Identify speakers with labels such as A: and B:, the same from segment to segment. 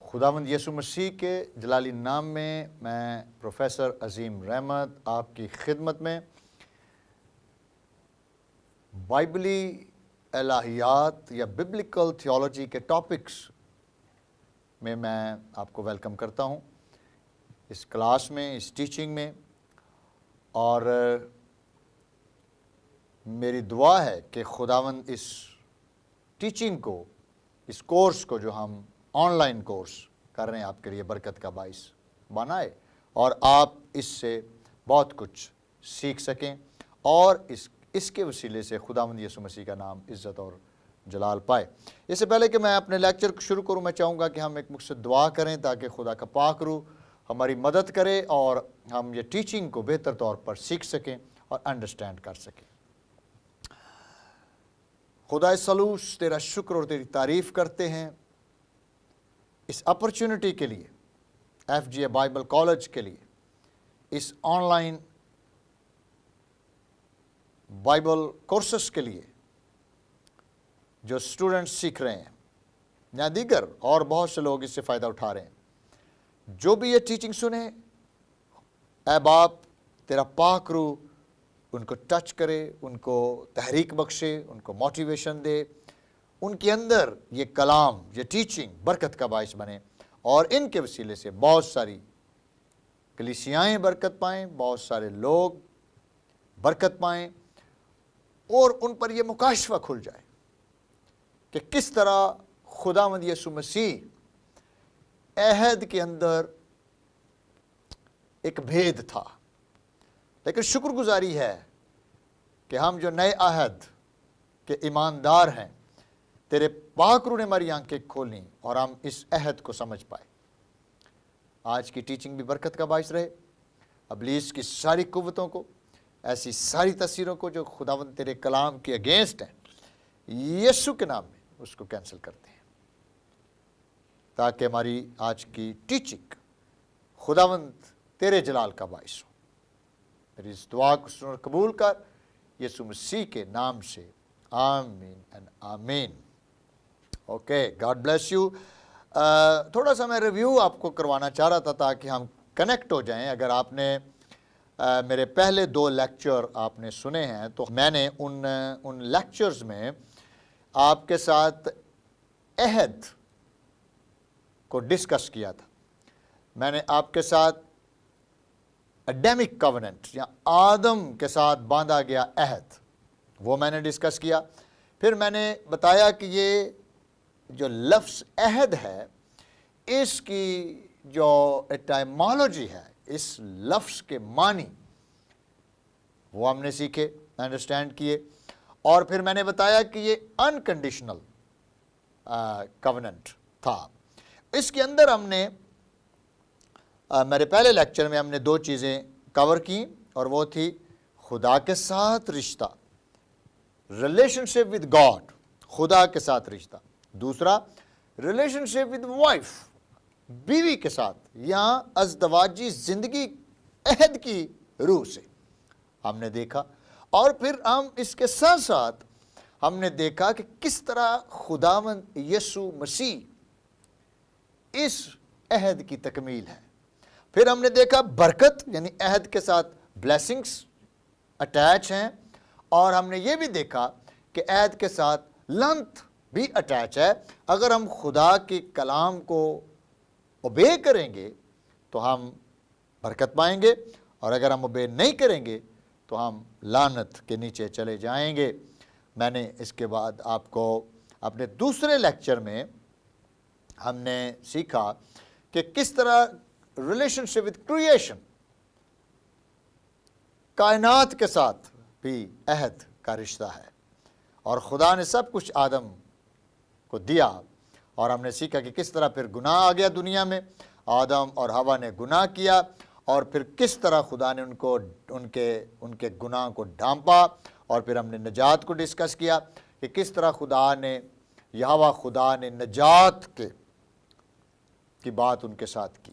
A: خداوند یسوع مسیح کے جلالی نام میں میں پروفیسر عظیم رحمت آپ کی خدمت میں بائبلی الہیات یا ببلیکل تھیولوجی کے ٹاپکس میں آپ کو ویلکم کرتا ہوں اس کلاس میں، اس ٹیچنگ میں، اور میری دعا ہے کہ خداوند اس ٹیچنگ کو، اس کورس کو جو ہم آن لائن کورس کر رہے ہیں آپ کے لیے برکت کا باعث بنائے اور آپ اس سے بہت کچھ سیکھ سکیں اور اس کے وسیلے سے خداوند یسوع مسیح کا نام عزت اور جلال پائے۔ اس سے پہلے کہ میں اپنے لیکچر کو شروع کروں، میں چاہوں گا کہ ہم ایک مجھ سے دعا کریں تاکہ خدا کا پاک روح ہماری مدد کرے اور ہم یہ ٹیچنگ کو بہتر طور پر سیکھ سکیں اور انڈرسٹینڈ کر سکیں۔ خدا سلوس، تیرا شکر اور تیری تعریف کرتے ہیں اس اپرچونٹی کے لیے، FGA بائبل کالج کے لیے، اس آن لائن بائبل کورسز کے لیے جو اسٹوڈنٹس سیکھ رہے ہیں یا دیگر اور بہت سے لوگ اس سے فائدہ اٹھا رہے ہیں۔ جو بھی یہ ٹیچنگ سنیں، اے باپ تیرا پاک روح ان کو ٹچ کرے، ان کو تحریک بخشے، ان کو موٹیویشن دے، ان کے اندر یہ کلام، یہ ٹیچنگ برکت کا باعث بنے اور ان کے وسیلے سے بہت ساری کلیسیائیں برکت پائیں، بہت سارے لوگ برکت پائیں اور ان پر یہ مکاشفہ کھل جائے کہ کس طرح خداوند یسوع مسیح عہد کے اندر ایک بھید تھا، لیکن شکر گزاری ہے کہ ہم جو نئے عہد کے ایماندار ہیں، تیرے پاک روح نے ہماری آنکھیں کھولیں اور ہم اس عہد کو سمجھ پائے۔ آج کی ٹیچنگ بھی برکت کا باعث رہے، ابلیس کی ساری قوتوں کو، ایسی ساری تاثیروں کو جو خداوند تیرے کلام کے اگینسٹ ہیں، یسوع کے نام میں اس کو کینسل کرتے ہیں تاکہ ہماری آج کی ٹیچنگ خداوند تیرے جلال کا باعث ہو۔ میری اس دعا کو سن اور قبول کر، یسوع مسیح کے نام سے، آمین اینڈ آمین۔ Okay, God bless you. تھوڑا سا میں ریویو آپ کو کروانا چاہ رہا تھا تاکہ ہم کنیکٹ ہو جائیں۔ اگر آپ نے میرے پہلے 2 لیکچر آپ نے سنے ہیں تو میں نے ان لیکچرز میں آپ کے ساتھ عہد کو ڈسکس کیا تھا۔ میں نے آپ کے ساتھ ایڈمک کووننٹ یا آدم کے ساتھ باندھا گیا عہد، وہ میں نے ڈسکس کیا۔ پھر میں نے بتایا کہ یہ جو لفظ عہد ہے، اس کی جو ایٹائمالوجی ہے، اس لفظ کے معنی وہ ہم نے سیکھے، انڈرسٹینڈ کیے، اور پھر میں نے بتایا کہ یہ انکنڈیشنل کووننٹ تھا۔ اس کے اندر ہم نے میرے پہلے لیکچر میں ہم نے 2 چیزیں کور کی اور وہ تھی خدا کے ساتھ رشتہ، ریلیشن شپ ود گاڈ، خدا کے ساتھ رشتہ۔ دوسرا ریلیشن شپ ود وائف، بیوی کے ساتھ، یہاں ازدواجی زندگی عہد کی روح سے ہم نے دیکھا، اور پھر ہم اس کے ساتھ ساتھ ہم نے دیکھا کہ کس طرح خداوند یسوع مسیح اس عہد کی تکمیل ہے۔ پھر ہم نے دیکھا برکت، یعنی عہد کے ساتھ بلیسنگز اٹیچ ہیں، اور ہم نے یہ بھی دیکھا کہ عہد کے ساتھ لعنت بھی اٹیچ ہے۔ اگر ہم خدا کے کلام کو اوبے کریں گے تو ہم برکت پائیں گے، اور اگر ہم اوبے نہیں کریں گے تو ہم لعنت کے نیچے چلے جائیں گے۔ میں نے اس کے بعد آپ کو اپنے دوسرے لیکچر میں ہم نے سیکھا کہ کس طرح ریلیشن شپ ود کریشن، کائنات کے ساتھ بھی عہد کا رشتہ ہے، اور خدا نے سب کچھ آدم کو دیا، اور ہم نے سیکھا کہ کس طرح پھر گناہ آ گیا دنیا میں، آدم اور حوا نے گناہ کیا، اور پھر کس طرح خدا نے ان کے گناہ کو ڈھانپا، اور پھر ہم نے نجات کو ڈسکس کیا کہ کس طرح خدا نے نجات کی بات ان کے ساتھ کی۔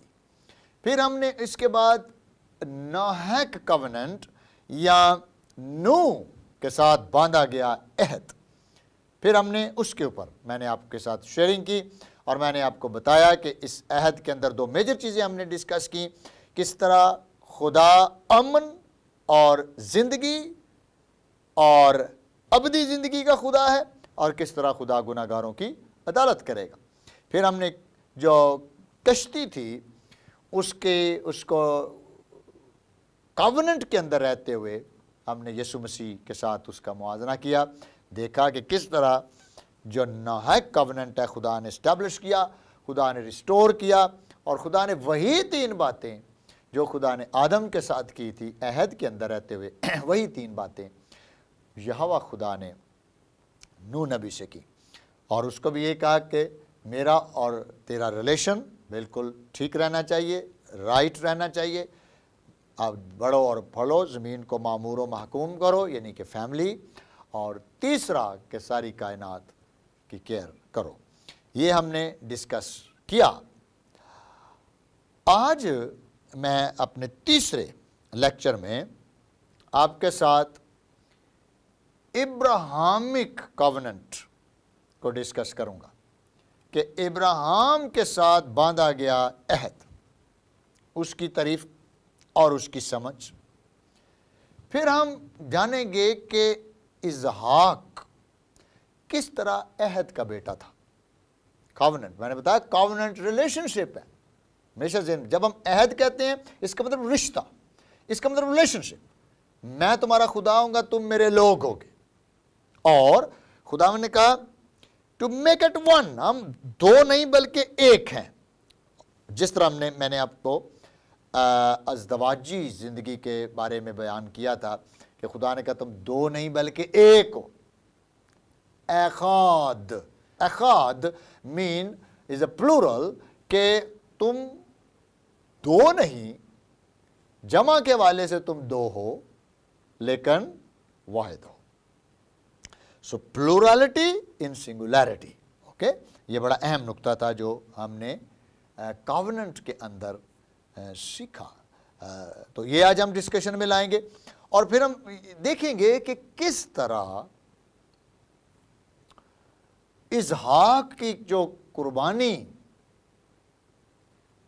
A: پھر ہم نے اس کے بعد نوحک کووننٹ یا نوح کے ساتھ باندھا گیا عہد، پھر ہم نے اس کے اوپر میں نے آپ کے ساتھ شیئرنگ کی، اور میں نے آپ کو بتایا کہ اس عہد کے اندر دو میجر چیزیں ہم نے ڈسکس کی، کس طرح خدا امن اور زندگی اور ابدی زندگی کا خدا ہے، اور کس طرح خدا گناہ گاروں کی عدالت کرے گا۔ پھر ہم نے جو کشتی تھی اس کو کاوننٹ کے اندر رہتے ہوئے ہم نے یسوع مسیح کے ساتھ اس کا موازنہ کیا، دیکھا کہ کس طرح جو نوحہ کاوننٹ ہے خدا نے اسٹیبلش کیا، خدا نے ریسٹور کیا، اور خدا نے وہی 3 باتیں جو خدا نے آدم کے ساتھ کی تھی عہد کے اندر رہتے ہوئے، وہی 3 باتیں یہوہ خدا نے نوح نبی سے کی، اور اس کو بھی یہ کہا کہ میرا اور تیرا ریلیشن بالکل ٹھیک رہنا چاہیے، رائٹ رہنا چاہیے، آپ بڑھو اور پھلو، زمین کو معمور و محکوم کرو، یعنی کہ فیملی، اور تیسرا کہ ساری کائنات کی کیئر کرو۔ یہ ہم نے ڈسکس کیا۔ آج میں اپنے تیسرے لیکچر میں آپ کے ساتھ ابراہامک کووننٹ کو ڈسکس کروں گا کہ ابراہام کے ساتھ باندھا گیا عہد، اس کی تعریف اور اس کی سمجھ۔ پھر ہم جانیں گے کہ اسحاق کس طرح عہد کا بیٹا تھا۔ کووننٹ، میں نے بتایا کووننٹ ریلیشن شپ ہے، ہمیشہ ذہن، جب ہم عہد کہتے ہیں اس کا مطلب رشتہ، اس کا مطلب ریلیشن شپ، میں تمہارا خدا ہوں گا، تم میرے لوگ ہوگے، اور خدا نے کہا ٹو میک اٹ ون، ہم 2 نہیں بلکہ 1 ہیں۔ جس طرح میں نے آپ کو ازدواجی زندگی کے بارے میں بیان کیا تھا کہ خدا نے کہا تم 2 نہیں بلکہ 1 ہو۔ اخاد، اخاد مین از اے پلورل، کہ تم 2 نہیں، جمع کے والے سے تم 2 ہو لیکن واحد ہو۔ سو پلورالٹی ان سنگولیرٹی، اوکے، یہ بڑا اہم نقطہ تھا جو ہم نے کووننٹ کے اندر سیکھا۔ تو یہ آج ہم ڈسکشن میں لائیں گے، اور پھر ہم دیکھیں گے کہ کس طرح اسحاق کی جو قربانی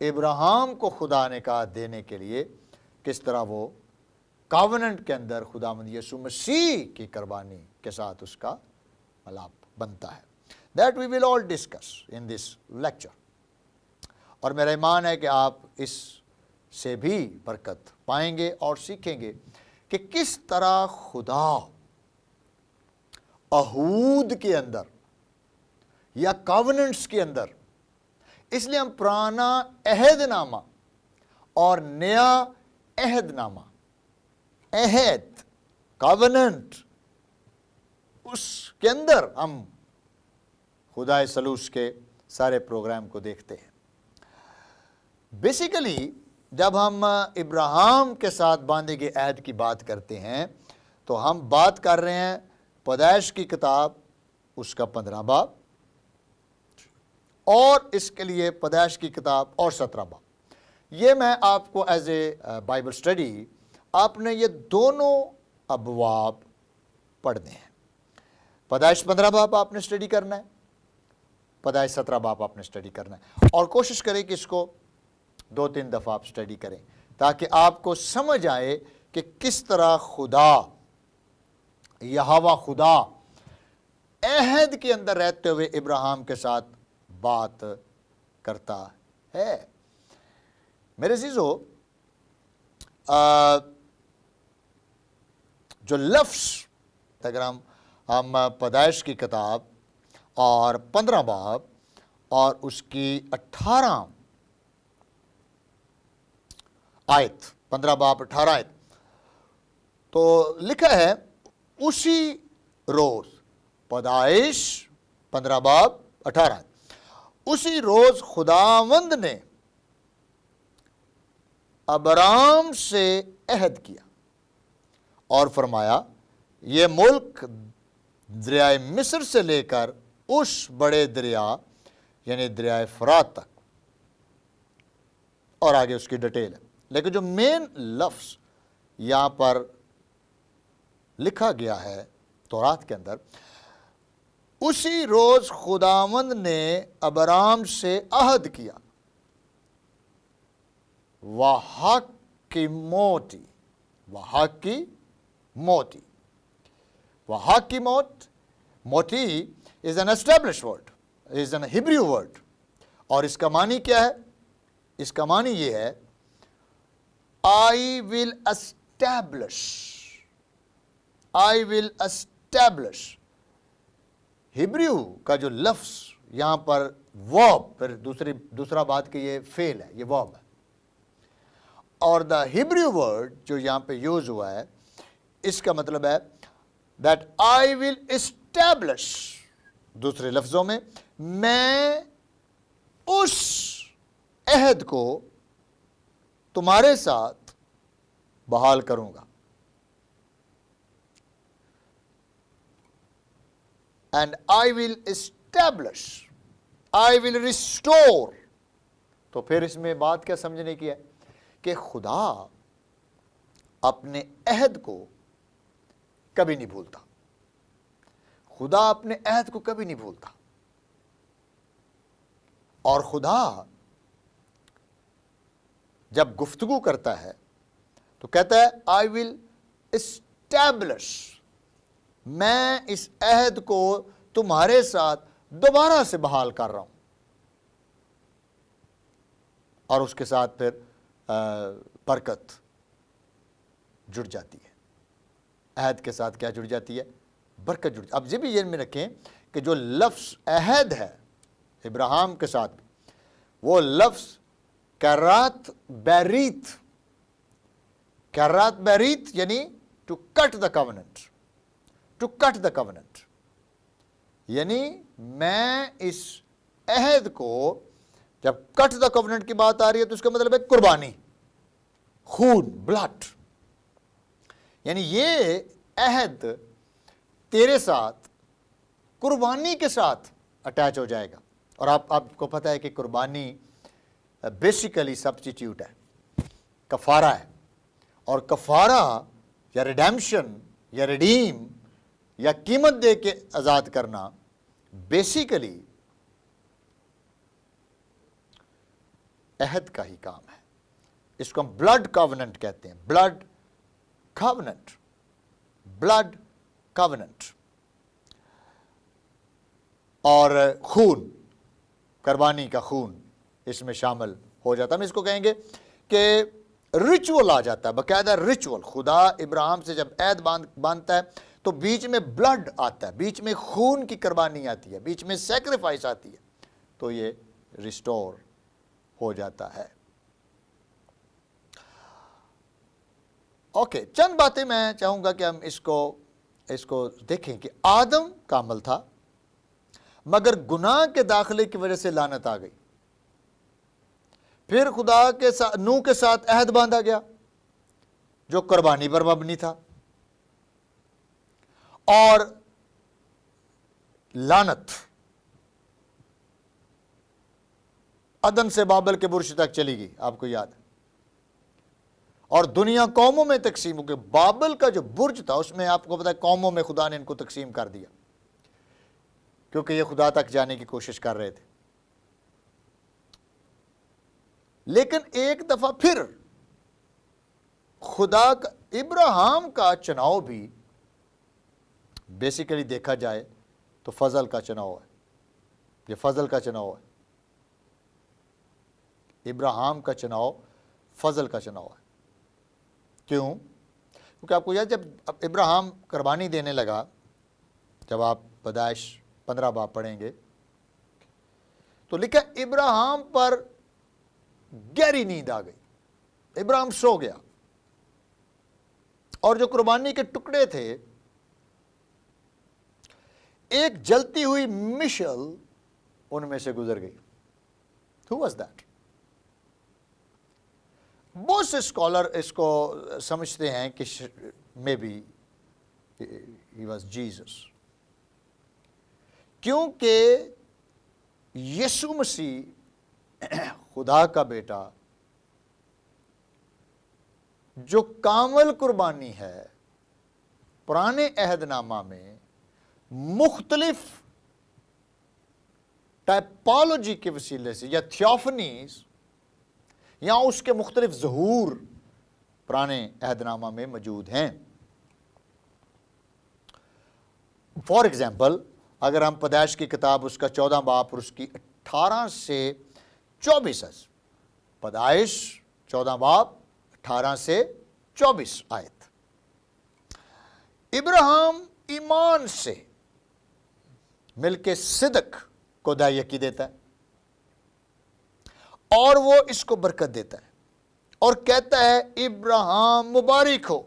A: ابراہیم کو خدا نے کہا دینے کے لیے، کس طرح وہ کووننٹ کے اندر خداوند یسوع مسیح کی قربانی کے ساتھ اس کا ملاپ بنتا ہے۔ That we will all discuss in this lecture۔ اور میرا ایمان ہے کہ آپ اس سے بھی برکت پائیں گے اور سیکھیں گے کہ کس طرح خدا عہود کے اندر یا کووننٹس کے اندر، اس لیے ہم پرانا عہد نامہ اور نیا عہد نامہ، عہد، کووننٹ، اس کے اندر ہم خدا سلوس کے سارے پروگرام کو دیکھتے ہیں۔ بیسیکلی جب ہم ابراہیم کے ساتھ باندھے گئے عہد کی بات کرتے ہیں تو ہم بات کر رہے ہیں پیدائش کی کتاب، اس کا 15 باب، اور اس کے لیے پیدائش کی کتاب اور 17 باب۔ یہ میں آپ کو ایز اے بائبل اسٹڈی، آپ نے یہ دونوں ابواب پڑھنے ہیں۔ پیدائش 15 باب آپ نے اسٹڈی کرنا ہے، پیدائش 17 باب آپ نے اسٹڈی کرنا ہے، اور کوشش کریں کہ اس کو 2-3 دفعہ آپ اسٹڈی کریں تاکہ آپ کو سمجھ آئے کہ کس طرح خدا، یہوہ خدا، عہد کے اندر رہتے ہوئے ابراہیم کے ساتھ بات کرتا ہے۔ میرے عزیزو، جو لفظ، اگر ہم پیدائش کی کتاب اور 15 باب اور اس کی 18 آیت، 15 باب 18 آیت، تو لکھا ہے اسی روز، پیدائش 15 باب 18 آیت، اسی روز خداوند نے ابرام سے عہد کیا اور فرمایا، یہ ملک دریائے مصر سے لے کر اس بڑے دریا یعنی دریائے فرات تک، اور آگے اس کی ڈیٹیل ہے، لیکن جو مین لفظ یہاں پر لکھا گیا ہے تورات کے اندر، اسی روز خداوند نے ابرام سے عہد کیا، وحق کی موتی، وحق کی موتی، وحق کی موت، موتی is an established word, is an Hebrew word، اور اس کا معنی کیا ہے؟ اس کا معنی یہ ہے I will establish، I will establish۔ Hebrew کا جو لفظ یہاں پر verb، پھر دوسرا بات کہ یہ فعل ہے، یہ verb ہے، اور دا ہبریو ورڈ جو یہاں پہ یوز ہوا ہے اس کا مطلب ہے that I will establish، دوسرے لفظوں میں میں اس عہد کو تمہارے ساتھ بحال کروں گا، and I will establish، I will restore۔ تو پھر اس میں بات کیا سمجھنے کی ہے کہ خدا اپنے عہد کو کبھی نہیں بھولتا، خدا اپنے عہد کو کبھی نہیں بھولتا، اور خدا جب گفتگو کرتا ہے تو کہتا ہے I will establish، میں اس عہد کو تمہارے ساتھ دوبارہ سے بحال کر رہا ہوں، اور اس کے ساتھ پھر برکت جڑ جاتی ہے، عہد کے ساتھ کیا جڑ جاتی ہے؟ برکت جڑ۔ اب یہ بھی ذہن میں رکھیں کہ جو لفظ عہد ہے ابراہیم کے ساتھ بھی، وہ لفظ کرات بیریت، کرات بیریت یعنی to cut the covenant، to cut the covenant، یعنی میں اس عہد کو، جب کٹ دا covenant کی بات آ رہی ہے تو اس کا مطلب ہے قربانی، خون، بلڈ، یعنی یہ عہد تیرے ساتھ قربانی کے ساتھ اٹیچ ہو جائے گا۔ اور آپ کو پتہ ہے کہ قربانی بیسیکلی سبسٹیٹیوٹ ہے، کفارہ ہے، اور کفارہ یا ریڈیمشن یا ریڈیم یا قیمت دے کے آزاد کرنا بیسیکلی عہد کا ہی کام ہے۔ اس کو ہم بلڈ کاوننٹ کہتے ہیں، بلڈ کاوننٹ، بلڈ کاوننٹ، اور خون، قربانی کا خون اس میں شامل ہو جاتا ہے۔ ہم اس کو کہیں گے کہ ریچول آ جاتا ہے، باقاعدہ ریچول۔ خدا ابراہیم سے جب عہد باندھتا ہے تو بیچ میں بلڈ آتا ہے، بیچ میں خون کی قربانی آتی ہے، بیچ میں سیکریفائس آتی ہے، تو یہ ریسٹور ہو جاتا ہے۔ اوکے، چند باتیں میں چاہوں گا کہ ہم اس کو دیکھیں کہ آدم کامل تھا، مگر گناہ کے داخلے کی وجہ سے لعنت آ گئی۔ پھر خدا کے ساتھ، نوح کے ساتھ عہد باندھا گیا جو قربانی پر مبنی تھا، اور لعنت عدن سے بابل کے برج تک چلی گئی، آپ کو یاد ہے، اور دنیا قوموں میں تقسیم ہو گئی۔ بابل کا جو برج تھا اس میں آپ کو پتہ ہے قوموں میں خدا نے ان کو تقسیم کر دیا، کیونکہ یہ خدا تک جانے کی کوشش کر رہے تھے۔ لیکن ایک دفعہ پھر خدا کا، ابراہیم کا چناؤ بھی بیسیکلی دیکھا جائے تو فضل کا چناؤ ہے، یہ فضل کا چناؤ ہے، ابراہیم کا چناؤ فضل کا چناؤ ہے۔ کیوں؟ کیونکہ آپ کو یاد، جب ابراہیم قربانی دینے لگا، جب آپ پیدائش 15 باب پڑھیں گے تو لکھا ابراہیم پر گہری نیند آ گئی، ابراہیم سو گیا، اور جو قربانی کے ٹکڑے تھے، ایک جلتی ہوئی مشل ان میں سے گزر گئی۔ Who was that؟ بہت سے اسکالر اس کو سمجھتے ہیں کہ maybe he was Jesus, کیونکہ یسوع مسیح خدا کا بیٹا جو کامل قربانی ہے، پرانے عہد نامہ میں مختلف ٹائپالوجی کے وسیلے سے یا تھیوفنیز یا اس کے مختلف ظہور پرانے عہد نامہ میں موجود ہیں. فار ایگزامپل اگر ہم پیدائش کی کتاب اس کا 14 باب اور اس کی 18 سے 24 پیدائش 14 باب 18 سے 24 آیت. ابراہیم ایمان سے مل کے صدق کو داعیکی دیتا ہے اور وہ اس کو برکت دیتا ہے اور کہتا ہے ابراہیم مبارک ہو.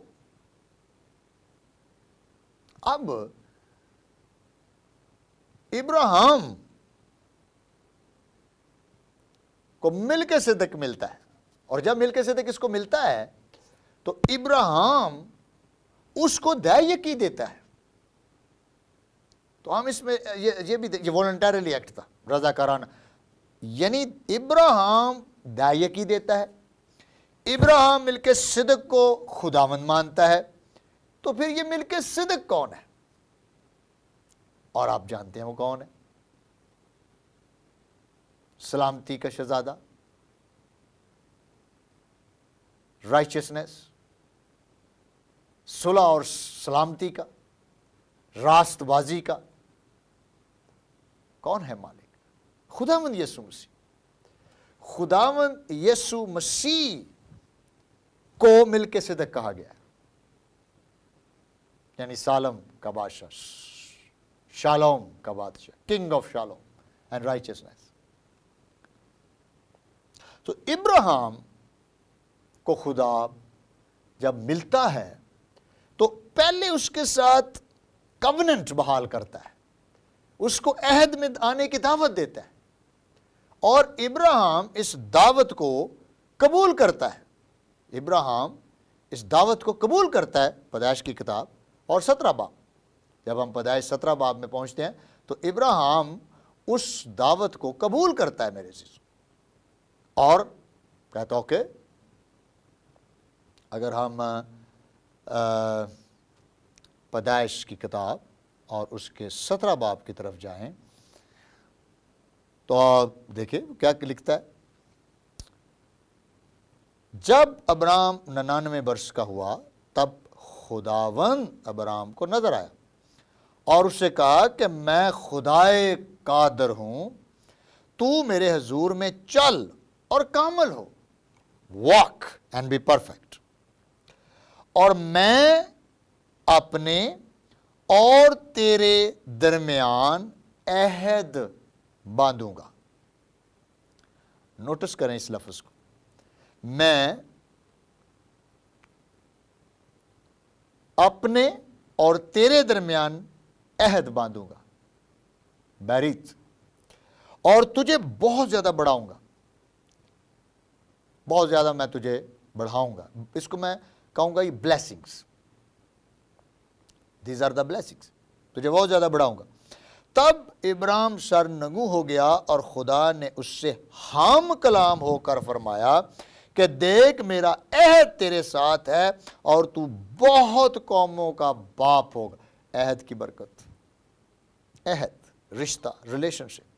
A: اب ابراہیم کو مل کے صدق ملتا ہے اور جب مل کے صدق اس کو ملتا ہے تو ابراہیم اس کو داعیکی دیتا ہے. تو ہم اس میں یہ بھی یہ والنٹریلی ایکٹ تھا، رضاکارانہ، یعنی ابراہیم داعیکی دیتا ہے، ابراہیم مل کے صدق کو خداوند مانتا ہے. تو پھر یہ مل کے صدق کون ہے؟ اور آپ جانتے ہیں وہ کون ہے؟ سلامتی کا شہزادہ، رائچسنس، صلح اور سلامتی کا، راست بازی کا کون ہے مالک؟ خداوند یسوع مسیح. خداوند یسوع مسیح کو مل کے صدق کہا گیا ہے، یعنی سالم کا بادشاہ، شالوم کا بادشاہ، کنگ آف شالوم اینڈ رائچسنس. تو ابراہیم کو خدا جب ملتا ہے تو پہلے اس کے ساتھ کوننٹ بحال کرتا ہے، اس کو عہد میں آنے کی دعوت دیتا ہے اور ابراہیم اس دعوت کو قبول کرتا ہے. ابراہیم اس دعوت کو قبول کرتا ہے. پیدائش کی کتاب اور 17 باب، جب ہم پیدائش 17 باب میں پہنچتے ہیں تو ابراہیم اس دعوت کو قبول کرتا ہے میرے عزیز، اور کہتا ہو کہ اگر ہم پیدائش کی کتاب اور اس کے 17 باب کی طرف جائیں تو آپ دیکھیں کیا لکھتا ہے. جب ابرام 99 برس کا ہوا تب خداوند ابرام کو نظر آیا اور اس سے کہا کہ میں خدائے قادر ہوں، تو میرے حضور میں چل اور کامل ہو، واک اینڈ بی پرفیکٹ، اور میں اپنے اور تیرے درمیان عہد باندھوں گا. نوٹس کریں اس لفظ کو، میں اپنے اور تیرے درمیان عہد باندھوں گا، بیریت، اور تجھے بہت زیادہ بڑھاؤں گا، بہت زیادہ میں تجھے بڑھاؤں گا. اس کو میں کہوں گا یہ blessings, these are the blessings, تجھے بہت زیادہ بڑھاؤں گا. تب ابرام سرنگوں ہو گیا اور خدا نے اس سے ہم کلام ہو کر فرمایا کہ دیکھ میرا عہد تیرے ساتھ ہے اور تو بہت قوموں کا باپ ہوگا. عہد کی برکت، عہد، رشتہ، ریلیشن شپ.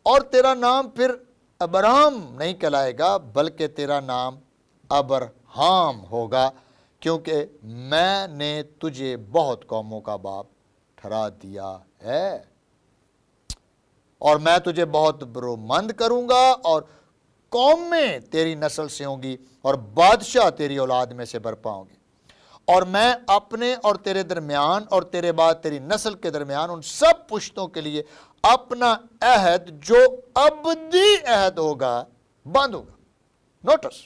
A: اور تیرا نام پھر ابرام نہیں کہلائے گا بلکہ تیرا نام ابرہام ہوگا، کیونکہ میں نے تجھے بہت قوموں کا باپ ٹھہرا دیا ہے، اور میں تجھے بہت برومند کروں گا اور قومیں تیری نسل سے ہوں گی اور بادشاہ تیری اولاد میں سے برپا ہوں گے. اور میں اپنے اور تیرے درمیان اور تیرے بعد تیری نسل کے درمیان ان سب پشتوں کے لیے اپنا عہد جو ابدی عہد ہوگا باندھوں گا. نوٹس،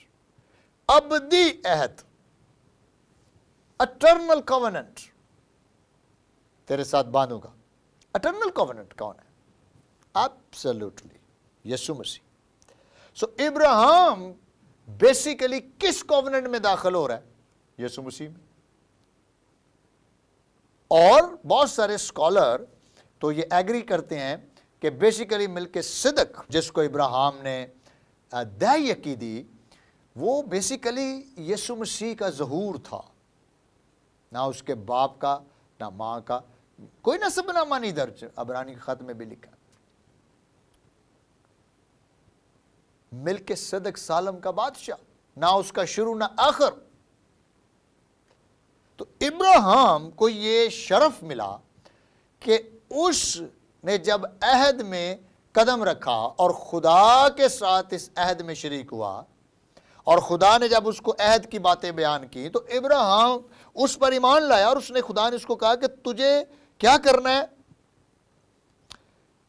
A: ابدی عہد، اٹرنل کووننٹ تیرے ساتھ باندھوں گا. اٹرنل کووننٹ کون ہے؟ ایبسلیوٹلی یسوع مسیح. سو ابراہیم بیسیکلی کس کووننٹ میں داخل ہو رہا ہے؟ یسوع مسیح میں. اور بہت سارے اسکالر تو یہ ایگری کرتے ہیں کہ بیسیکلی مل کے صدق جس کو ابراہیم نے داعیکی دی وہ بیسیکلی یسوع مسیح کا ظہور تھا، نہ اس کے باپ کا نہ ماں کا، کوئی نسب نامہ نہیں درج. عبرانی کے خط میں بھی لکھا. ملک صدق سالم کا بادشاہ، نہ اس کا شروع نہ آخر۔ تو ابراہیم کو یہ شرف ملا کہ اس نے جب عہد میں قدم رکھا اور خدا کے ساتھ اس عہد میں شریک ہوا، اور خدا نے جب اس کو عہد کی باتیں بیان کی تو ابراہیم اس پر ایمان لایا، اور خدا نے اس کو کہا کہ تجھے کیا کرنا ہے؟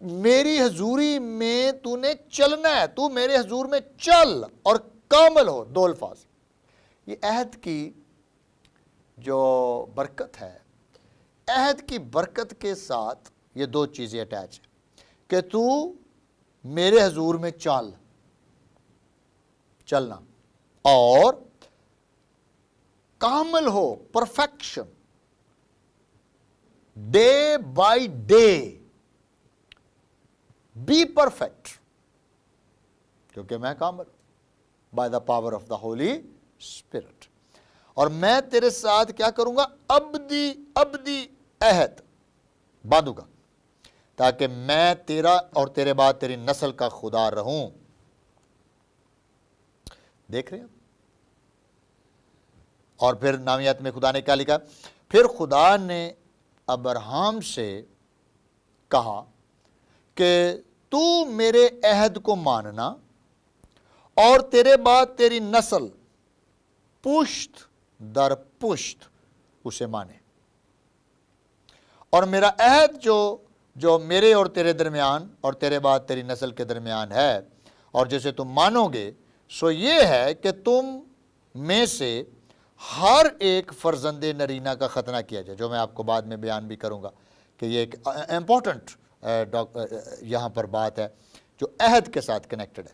A: میری حضوری میں تو نے چلنا ہے، تو میرے حضور میں چل اور کامل ہو۔ دو الفاظ، یہ عہد کی جو برکت ہے، عہد کی برکت کے ساتھ یہ دو چیزیں اٹیچ ہیں کہ تو میرے حضور میں چلنا اور کامل ہو، perfection, day by day be perfect, کیونکہ میں کامل ہوں by the power of the Holy Spirit. اور میں تیرے ساتھ کیا کروں گا؟ ابدی عہد باندھوں گا، تاکہ میں تیرا اور تیرے بعد تیری نسل کا خدا رہوں۔ دیکھ رہے ہیں؟ اور پھر نامیات میں خدا نے کیا لکھا؟ پھر خدا نے ابراہیم سے کہا کہ تو میرے عہد کو ماننا اور تیرے بعد تیری نسل پشت در پشت اسے مانے، اور میرا عہد جو میرے اور تیرے درمیان اور تیرے بعد تیری نسل کے درمیان ہے اور جسے تم مانو گے، سو یہ ہے کہ تم میں سے ہر ایک فرزند نرینہ کا ختنہ کیا جائے، جو میں آپ کو بعد میں بیان بھی کروں گا کہ یہ ایک امپورٹنٹ یہاں پر بات ہے جو عہد کے ساتھ کنیکٹڈ ہے۔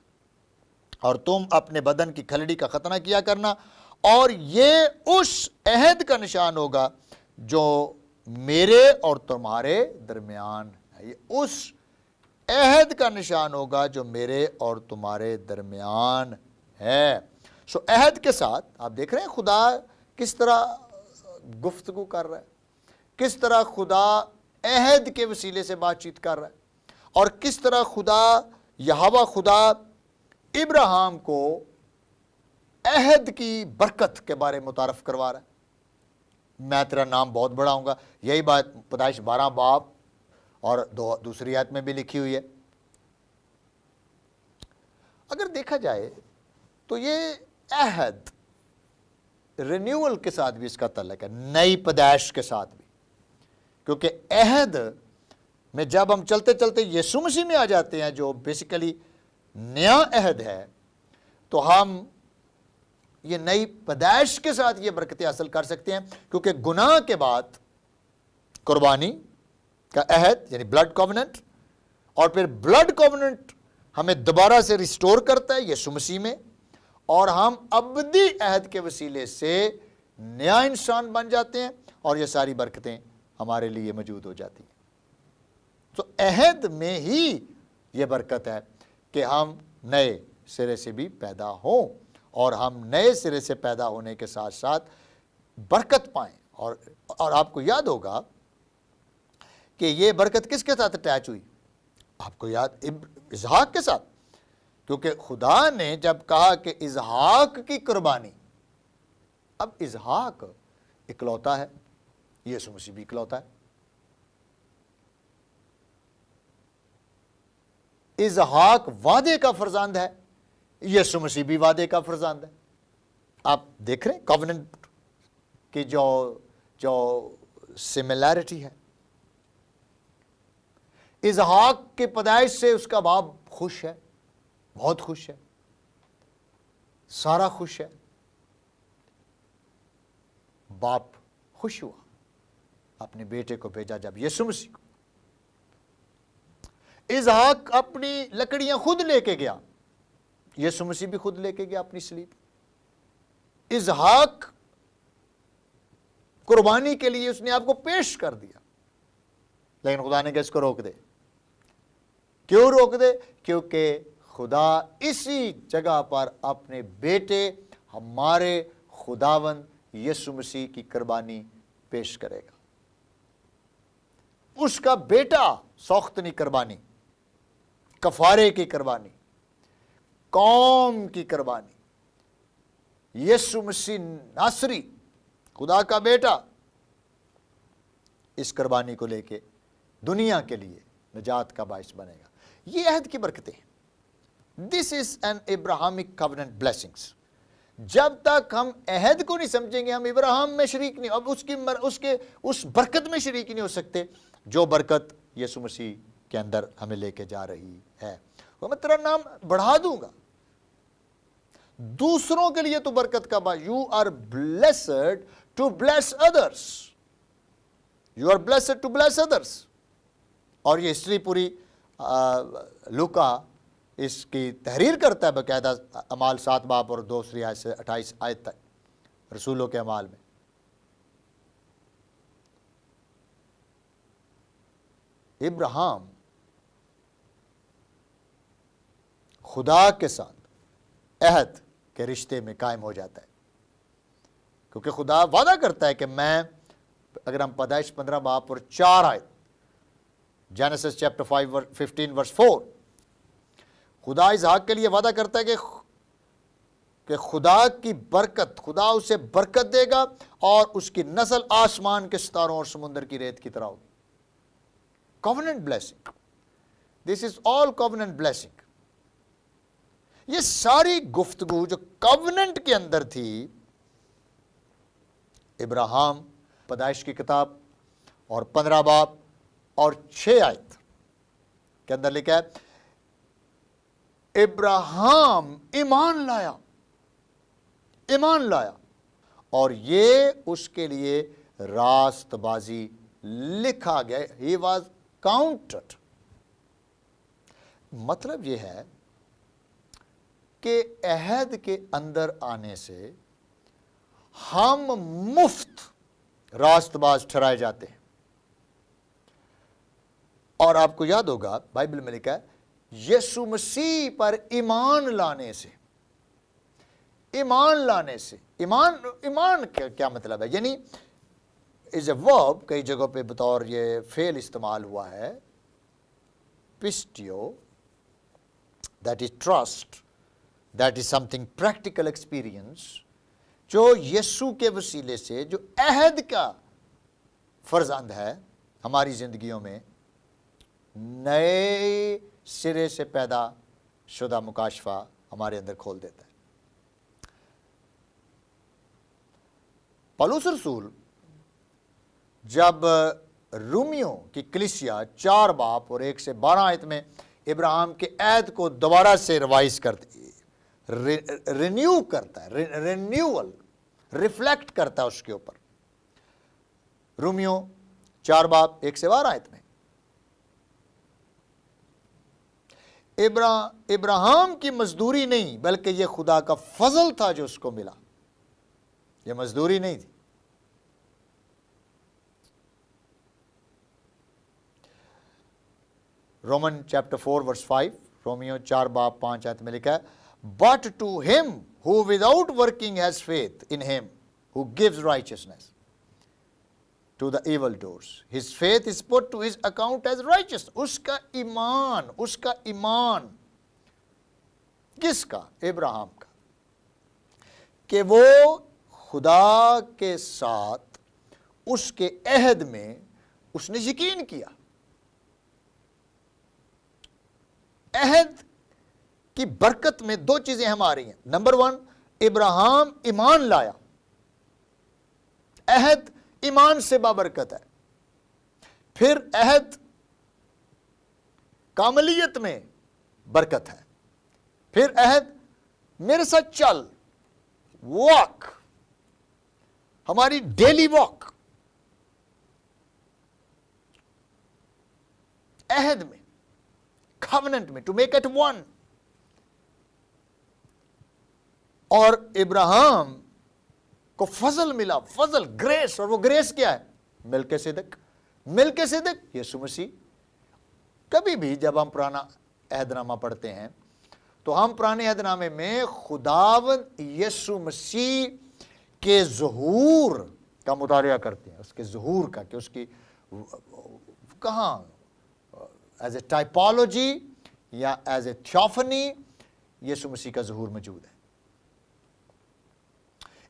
A: اور تم اپنے بدن کی کھلڑی کا ختنہ کیا کرنا، اور یہ اس عہد کا نشان ہوگا جو میرے اور تمہارے درمیان ہے۔ یہ اس عہد کا نشان ہوگا جو میرے اور تمہارے درمیان ہے۔ سو عہد کے ساتھ آپ دیکھ رہے ہیں خدا کس طرح گفتگو کر رہا ہے، کس طرح خدا عہد کے وسیلے سے بات چیت کر رہا ہے، اور کس طرح یہوہ خدا ابراہیم کو عہد کی برکت کے بارے متعارف کروا رہا ہے۔ میں تیرا نام بہت بڑھاؤں گا، یہی بات پیدائش 12 باب اور دوسری آیت میں بھی لکھی ہوئی ہے۔ اگر دیکھا جائے تو یہ عہد رینیول کے ساتھ بھی اس کا تعلق ہے، نئی پیدائش کے ساتھ بھی، کیونکہ عہد میں جب ہم چلتے چلتے یسوع مسیح میں آ جاتے ہیں جو بیسیکلی نیا عہد ہے، تو ہم یہ نئی پیدائش کے ساتھ یہ برکتیں حاصل کر سکتے ہیں، کیونکہ گناہ کے بعد قربانی کا عہد یعنی بلڈ کووننٹ، اور پھر بلڈ کووننٹ ہمیں دوبارہ سے ریسٹور کرتا ہے یسوع مسیح میں، اور ہم ابدی عہد کے وسیلے سے نیا انسان بن جاتے ہیں، اور یہ ساری برکتیں ہمارے لیے موجود ہو جاتی ہیں۔ تو عہد میں ہی یہ برکت ہے کہ ہم نئے سرے سے بھی پیدا ہوں، اور ہم نئے سرے سے پیدا ہونے کے ساتھ ساتھ برکت پائیں۔ اور آپ کو یاد ہوگا کہ یہ برکت کس کے ساتھ اٹیچ ہوئی؟ آپ کو یاد اسحاق کے ساتھ، کیونکہ خدا نے جب کہا کہ اسحاق کی قربانی، اب اسحاق اکلوتا ہے، یسوع مسیح بھی اکلوتا ہے۔ اسحاق وعدے کا فرزند ہے، یسوع مسیح بھی وعدے کا فرزند ہے۔ آپ دیکھ رہے ہیں کووننٹ کی جو سملیرٹی ہے۔ اسحاق کے پیدائش سے اس کا باپ خوش ہے، بہت خوش ہے، سارا خوش ہے، باپ خوش ہوا، اپنے بیٹے کو بھیجا جب یسوع مسیح کو۔ اسحاق اپنی لکڑیاں خود لے کے گیا، یسوع مسیح بھی خود لے کے گیا اپنی صلیب۔ اسحاق قربانی کے لیے اس نے آپ کو پیش کر دیا، لیکن خدا نے کہا اس کو روک دے۔ کیوں روک دے؟ کیونکہ خدا اسی جگہ پر اپنے بیٹے ہمارے خداوند یسوع مسیح کی قربانی پیش کرے گا۔ اس کا بیٹا سوختنی قربانی، کفارے کی قربانی، قوم کی قربانی، یسوع مسیح ناصری خدا کا بیٹا اس قربانی کو لے کے دنیا کے لیے نجات کا باعث بنے گا۔ یہ عہد کی برکتیں ہیں۔ This is an Abrahamic covenant blessings. جب تک ہم عہد کو نہیں سمجھیں گے، ہم ابراہیم میں شریک نہیں، اب اس برکت میں شریک نہیں ہو سکتے جو برکت یسوع مسیح کے اندر ہمیں لے کے جا رہی ہے۔ وہ میں تیرا نام بڑھا دوں گا، دوسروں کے لیے تو برکت کا باعث۔ You are blessed to bless others, you are blessed to bless others. اور یہ ہسٹری پوری لوکا اس کی تحریر کرتا ہے باقاعدہ، اعمال 7 باب اور 2 آیت سے 28 آیت تک رسولوں کے اعمال میں۔ ابراہیم خدا کے ساتھ عہد کے رشتے میں قائم ہو جاتا ہے، کیونکہ خدا وعدہ کرتا ہے کہ میں، اگر ہم پیدائش 15 باب اور 4 آیت، جینیسس چیپٹر 15 ورس 4، خدا اسحاق کے لیے وعدہ کرتا ہے کہ خدا کی برکت، خدا اسے برکت دے گا اور اس کی نسل آسمان کے ستاروں اور سمندر کی ریت کی طرح ہوگی۔ کووننٹ بلیسنگ، دس از آل کووننٹ بلیسنگ۔ یہ ساری گفتگو جو کووننٹ کے اندر تھی، ابراہیم پیدائش کی کتاب اور 15 باب اور 6 آیت کے اندر لکھا ہے، ابراہیم ایمان لایا اور یہ اس کے لیے راست بازی لکھا گیا، ہی واز کاؤنٹڈ۔ مطلب یہ ہے کہ عہد کے اندر آنے سے ہم مفت راست باز ٹھہرائے جاتے ہیں۔ اور آپ کو یاد ہوگا بائبل میں لکھا ہے، یسوع مسیح پر ایمان لانے سے، ایمان کیا مطلب ہے؟ یعنی از اے ورب، کئی جگہوں پہ بطور یہ فعل استعمال ہوا ہے، positive, that is trust, that is something practical experience, جو یسوع کے وسیلے سے جو عہد کا فرزند ہے ہماری زندگیوں میں نئے سرے سے پیدا شدہ مکاشفہ ہمارے اندر کھول دیتا ہے۔ پولس رسول جب رومیوں کی کلیسیا 4 باب اور 1 سے 12 آیت میں ابراہیم کے عہد کو دوبارہ سے ریوائز رینیو کرتا ہے، رینیول، ریفلیکٹ کرتا ہے اس کے اوپر، رومیوں 4 باب 1 سے 12 آیت میں ابراہیم کی مزدوری نہیں بلکہ یہ خدا کا فضل تھا جو اس کو ملا، یہ مزدوری نہیں تھی۔ رومن چیپٹر 4 ورس 5، رومیو 4 باب 5 آیت میں لکھا ہے، but to him who without working has faith in him who gives righteousness to the evil doers. His faith is put to his account as righteous. اس کا ایمان کس کا؟ ابراہیم کا، کہ وہ خدا کے ساتھ اس کے عہد میں اس نے یقین کیا۔ عہد کی برکت میں 2 چیزیں ہم آ رہی ہیں۔ نمبر 1، ابراہیم ایمان لایا، عہد ایمان سے بابرکت ہے۔ پھر عہد کاملیت میں برکت ہے۔ پھر عہد میرے ساتھ چل، واک، ہماری ڈیلی واک عہد میں، covenant میں، ٹو میک اٹ ون۔ اور ابراہیم کو فضل ملا، فضل، گریس، اور وہ گریس کیا ہے؟ ملک صدق یسوع مسیح۔ کبھی بھی جب ہم پرانا عہد نامہ پڑھتے ہیں تو ہم پرانے عہد نامے میں خداوند یسوع مسیح کے ظہور کا مطالعہ کرتے ہیں، اس کے ظہور کا، کہ اس کی کہاں ایز اے ٹائپولوجی یا ایز اے تھیوفنی یسوع مسیح کا ظہور موجود ہے۔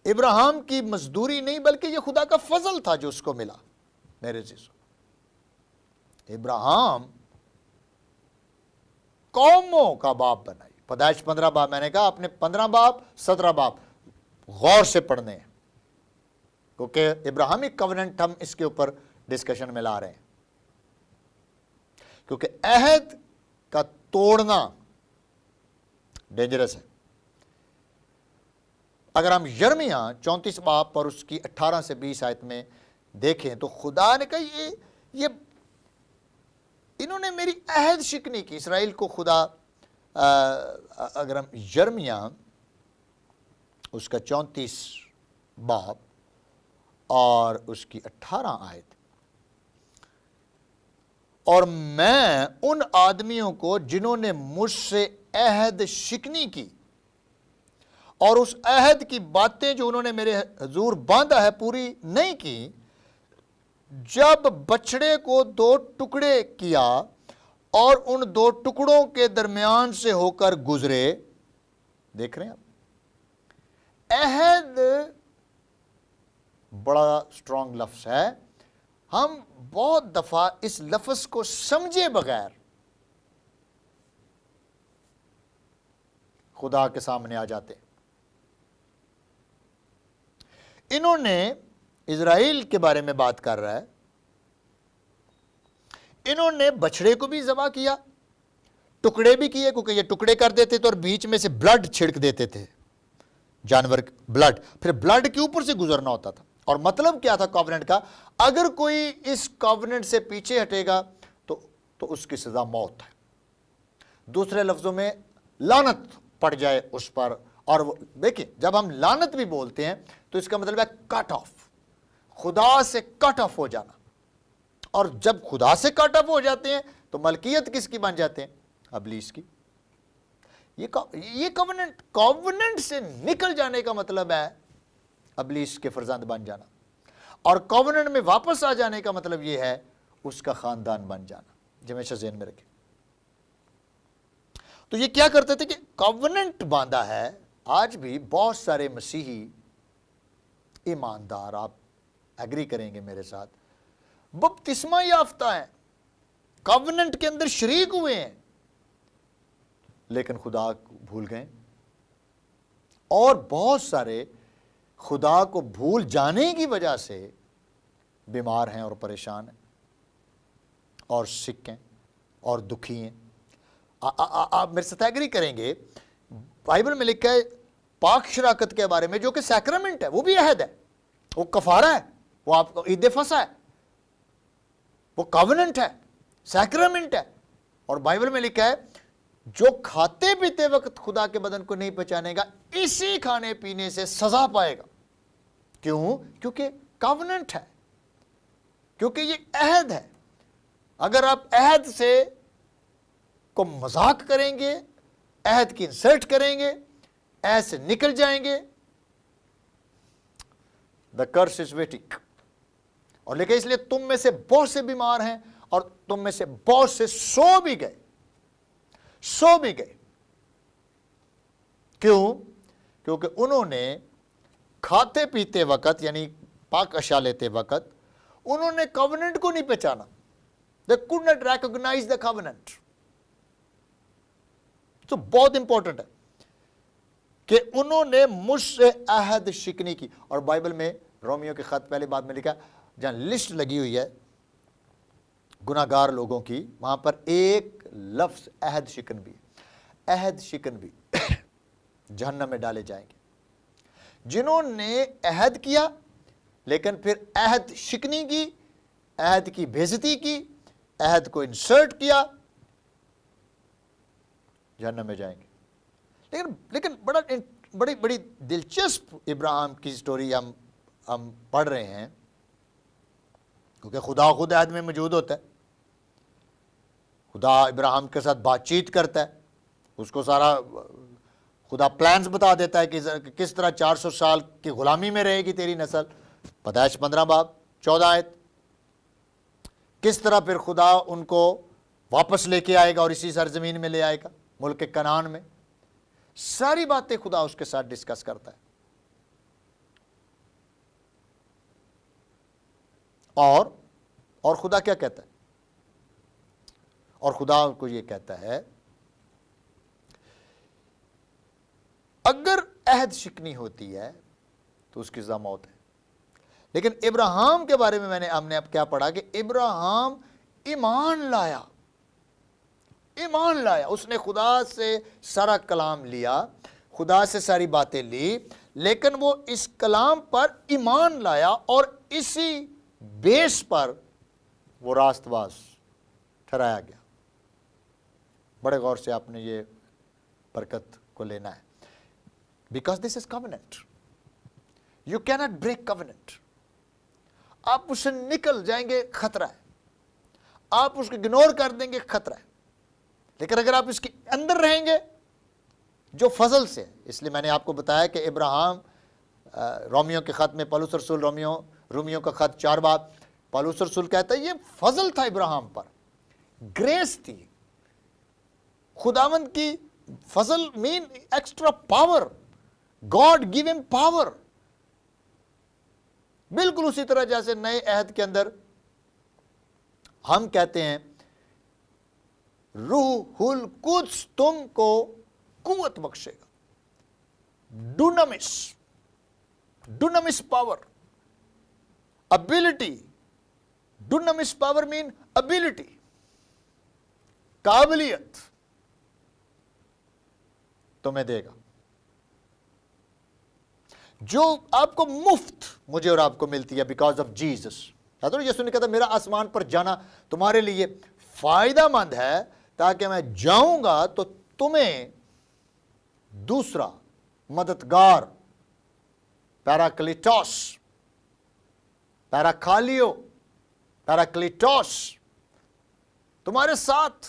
A: ابراہیم کی مزدوری نہیں بلکہ یہ خدا کا فضل تھا جو اس کو ملا۔ میرے عزیزو، ابراہیم قوموں کا باپ بنائی۔ پیدائش 15 باب، میں نے کہا اپنے 15 باب 17 باب غور سے پڑھنے ہیں، کیونکہ ابراہیمی کوننٹ ہم اس کے اوپر ڈسکشن میں لا رہے ہیں، کیونکہ عہد کا توڑنا ڈینجرس ہے۔ اگر ہم یرمیہ 34 باب اور اس کی 18 سے 20 آیت میں دیکھیں تو خدا نے کہا یہ انہوں نے میری عہد شکنی کی۔ اسرائیل کو خدا، اگر ہم یرمیہ اس کا 34 باب اور اس کی 18 آیت، اور میں ان آدمیوں کو جنہوں نے مجھ سے عہد شکنی کی اور اس عہد کی باتیں جو انہوں نے میرے حضور باندھا ہے پوری نہیں کی، جب بچڑے کو 2 ٹکڑے کیا اور ان 2 ٹکڑوں کے درمیان سے ہو کر گزرے۔ دیکھ رہے ہیں آپ، عہد بڑا سٹرونگ لفظ ہے۔ ہم بہت دفعہ اس لفظ کو سمجھے بغیر خدا کے سامنے آ جاتے۔ انہوں نے اسرائیل کے بارے میں بات کر رہا ہے، انہوں نے بچڑے کو بھی ذبح کیا، ٹکڑے بھی کیے، کیونکہ یہ ٹکڑے کر دیتے تھے اور بیچ میں سے بلڈ چھڑک دیتے تھے، جانور بلڈ، پھر بلڈ کے اوپر سے گزرنا ہوتا تھا۔ اور مطلب کیا تھا کووننٹ کا؟ اگر کوئی اس کووننٹ سے پیچھے ہٹے گا تو اس کی سزا موت ہے۔ دوسرے لفظوں میں لعنت پڑ جائے اس پر۔ اور دیکھیں، جب ہم لعنت بھی بولتے ہیں تو اس کا مطلب ہے کٹ آف، خدا سے کٹ آف ہو جانا۔ اور جب خدا سے کٹ آف ہو جاتے ہیں تو ملکیت کس کی بن جاتے ہیں؟ ابلیس کی۔ یہ کووننٹ سے نکل جانے کا مطلب ہے ابلیس کے فرزند بن جانا، اور کووننٹ میں واپس آ جانے کا مطلب یہ ہے اس کا خاندان بن جانا۔ جو ہمیشہ ذہن میں رکھیں۔ تو یہ کیا کرتے تھے کہ کووننٹ باندھا ہے۔ آج بھی بہت سارے مسیحی ایماندار، آپ ایگری کریں گے میرے ساتھ، بپتسمہ یافتہ ہیں، کووننٹ کے اندر شریک ہوئے ہیں، لیکن خدا کو بھول گئے۔ اور بہت سارے خدا کو بھول جانے کی وجہ سے بیمار ہیں اور پریشان ہیں اور سک ہیں اور دکھی ہیں۔ آپ میرے ساتھ ایگری کریں گے، بائبل میں لکھا ہے پاک شراکت کے بارے میں، جو کہ سیکرمنٹ ہے، وہ بھی عہد ہے، وہ کفارہ ہے، وہ آپ کو عید فصح ہے، وہ کووننٹ ہے، سیکرمنٹ ہے۔ اور بائبل میں لکھا ہے جو کھاتے پیتے وقت خدا کے بدن کو نہیں پہچانے گا، اسی کھانے پینے سے سزا پائے گا۔ کیوں؟ کیونکہ کووننٹ ہے، کیونکہ یہ عہد ہے۔ اگر آپ عہد سے کو مذاق کریں گے، عہد کی انسلٹ کریں گے، عہد سے نکل جائیں گے، the curse is waiting۔ اور لیکن اس لیے تم میں سے بہت سے بیمار ہیں اور تم میں سے بہت سے سو بھی گئے۔ کیوں؟ کیونکہ انہوں نے کھاتے پیتے وقت، یعنی پاک اشیاء لیتے وقت، انہوں نے کووننٹ کو نہیں پہچانا۔ they could not recognize the covenant۔ تو بہت امپورٹنٹ ہے کہ انہوں نے مجھ سے عہد شکنی کی۔ اور بائبل میں رومیو کے خط پہلے باب میں لکھا، جہاں لسٹ لگی ہوئی ہے گناہگار لوگوں کی، وہاں پر ایک لفظ عہد شکن بھی، عہد شکن بھی جہنم میں ڈالے جائیں گے۔ جنہوں نے عہد کیا لیکن پھر عہد شکنی کی، عہد کی بے عزتی کی، عہد کو انسرٹ کیا، جہنم میں جائیں گے۔ لیکن بڑی دلچسپ ابراہیم کی سٹوری ہم پڑھ رہے ہیں، کیونکہ خدا خود عہد میں موجود ہوتا ہے۔ خدا ابراہیم کے ساتھ بات چیت کرتا ہے، اس کو سارا خدا پلانز بتا دیتا ہے کہ کس طرح 400 سال کی غلامی میں رہے گی تیری نسل، پیدائش 15 باب 14 آیت۔ کس طرح پھر خدا ان کو واپس لے کے آئے گا اور اسی سرزمین میں لے آئے گا، ملک کنعان میں۔ ساری باتیں خدا اس کے ساتھ ڈسکس کرتا ہے. اور خدا کیا کہتا ہے؟ اور خدا کو یہ کہتا ہے اگر عہد شکنی ہوتی ہے تو اس کی سزا موت ہے. لیکن ابراہیم کے بارے میں ہم نے اب کیا پڑھا کہ ابراہیم ایمان لایا. اس نے خدا سے سارا کلام لیا, خدا سے ساری باتیں لی, لیکن وہ اس کلام پر ایمان لایا اور اسی بیس پر وہ راست باز ٹھہرایا گیا. بڑے غور سے آپ نے یہ برکت کو لینا ہے. Because this is covenant. You cannot break covenant. آپ اس سے نکل جائیں گے خطرہ ہے, آپ اس کو اگنور کر دیں گے خطرہ ہے. لیکن اگر آپ اس کے اندر رہیں گے جو فضل سے, اس لیے میں نے آپ کو بتایا کہ ابراہیم رومیو کے خط میں پولس رسول رومیو کا خط 4 باب پولس رسول کہتا ہے یہ فضل تھا ابراہیم پر, گریس تھی. خداوند کی فضل مین ایکسٹرا پاور, گاڈ گیو ہم پاور. بالکل اسی طرح جیسے نئے عہد کے اندر ہم کہتے ہیں روح القدس تم کو قوت بخشے گا. ڈونمس پاور, ابیلٹی. ڈونمس پاور مین ابیلٹی, قابلیت تمہیں دے گا جو آپ کو مفت مجھے اور آپ کو ملتی ہے بیکاز آف جیزس. یسوع نے کہا تھا میرا آسمان پر جانا تمہارے لیے فائدہ مند ہے تاکہ میں جاؤں گا تو تمہیں دوسرا مددگار پیراکلیٹوس, پیراکالیو, پیراکلیٹوس تمہارے ساتھ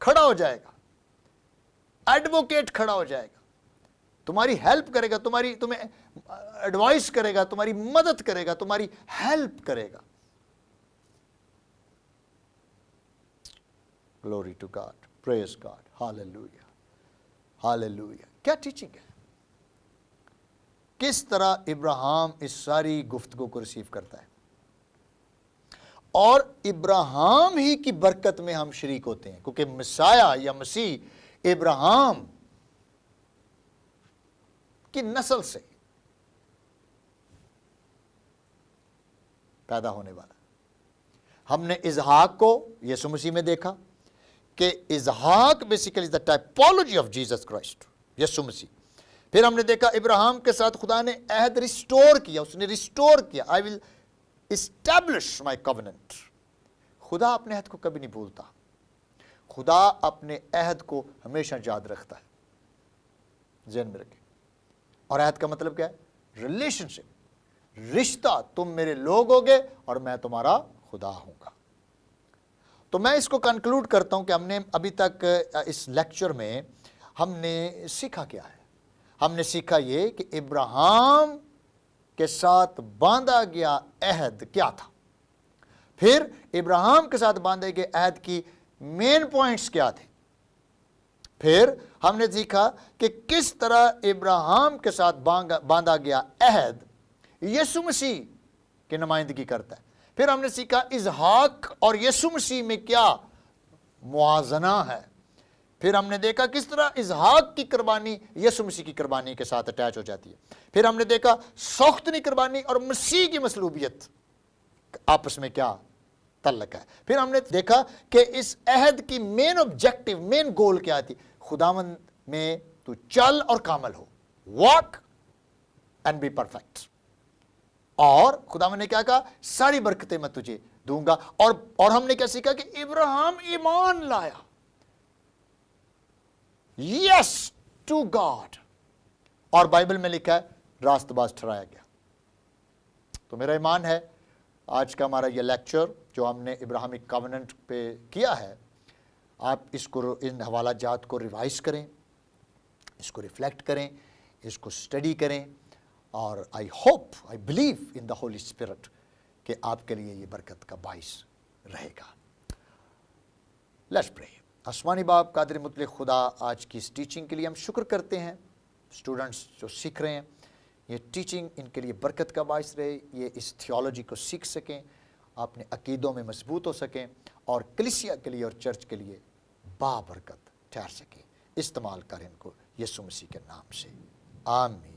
A: کھڑا ہو جائے گا, ایڈوکیٹ کھڑا ہو جائے گا, تمہاری ہیلپ کرے گا, تمہیں ایڈوائس کرے گا, تمہاری مدد کرے گا, تمہاری ہیلپ کرے گا. Glory to God, praise God, hallelujah, hallelujah. کیا ٹیچنگ ہے, کس طرح ابراہیم اس ساری گفتگو کو ریسیو کرتا ہے, اور ابراہیم ہی کی برکت میں ہم شریک ہوتے ہیں کیونکہ مسیح یا مسیح ابراہیم کی نسل سے پیدا ہونے والا. ہم نے اسحاق کو یسوع مسیح میں دیکھا کہ اسحاق basically the typology of Jesus Christ, یسوع مسیح. پھر ہم نے دیکھا ابراہیم کے ساتھ خدا نے عہد ریسٹور کیا, اس نے ریسٹور کیا. آئی ول اسٹیبلش مائی کووننٹ. خدا اپنے عہد کو کبھی نہیں بھولتا, خدا اپنے عہد کو ہمیشہ یاد رکھتا ہے. ذہن میں رکھیں. اور عہد کا مطلب کیا ہے؟ ریلیشن شپ, رشتہ. تم میرے لوگ ہوگے اور میں تمہارا خدا ہوں گا. تو میں اس کو کنکلوڈ کرتا ہوں کہ ہم نے ابھی تک اس لیکچر میں ہم نے سیکھا کیا ہے. ہم نے سیکھا یہ کہ ابراہیم کے ساتھ باندھا گیا عہد کیا تھا, پھر ابراہیم کے ساتھ باندھے گئے عہد کی مین پوائنٹس کیا تھے, پھر ہم نے سیکھا کہ کس طرح ابراہیم کے ساتھ باندھا گیا عہد یسوع مسیح کی نمائندگی کرتا ہے, پھر ہم نے سیکھا اسحاق اور یسوع مسیح میں کیا موازنہ ہے, پھر ہم نے دیکھا کس طرح اسحاق کی قربانی یسوع مسیح کی قربانی کے ساتھ اٹیچ ہو جاتی ہے, پھر ہم نے دیکھا سوختنی قربانی اور مسیح کی مصلوبیت آپس میں کیا تعلق ہے, پھر ہم نے دیکھا کہ اس عہد کی مین آبجیکٹو, مین گول کیا تھی, خداوند میں تو چل اور کامل ہو, واک اینڈ بی پرفیکٹ. اور خداوند نے کیا کہا, ساری برکتیں میں تجھے دوں گا. اور ہم نے کیا سیکھا کہ ابراہیم ایمان لایا, یس ٹو گاڈ, اور بائبل میں لکھا ہے راست باز ٹھہرایا گیا. تو میرا ایمان ہے آج کا ہمارا یہ لیکچر جو ہم نے ابراہیمک کووننٹ پہ کیا ہے, آپ اس کو ان حوالہ جات کو ریوائز کریں, اس کو ریفلیکٹ کریں, اس کو اسٹڈی کریں, اور I hope, I believe in the Holy Spirit کہ آپ کے لیے یہ برکت کا باعث رہے گا. لیٹس پرے. آسمانی باپ قادر مطلق خدا، آج کی اس ٹیچنگ کے لیے ہم شکر کرتے ہیں. اسٹوڈنٹس جو سیکھ رہے ہیں، یہ ٹیچنگ ان کے لیے برکت کا باعث رہے، یہ اس تھیولوجی کو سیکھ سکیں، اپنے عقیدوں میں مضبوط ہو سکیں، اور کلیسیا کے لیے اور چرچ کے لیے بابرکت ٹھہر سکیں. استعمال کر ان کو یسوع مسیح کے نام سے، آمین.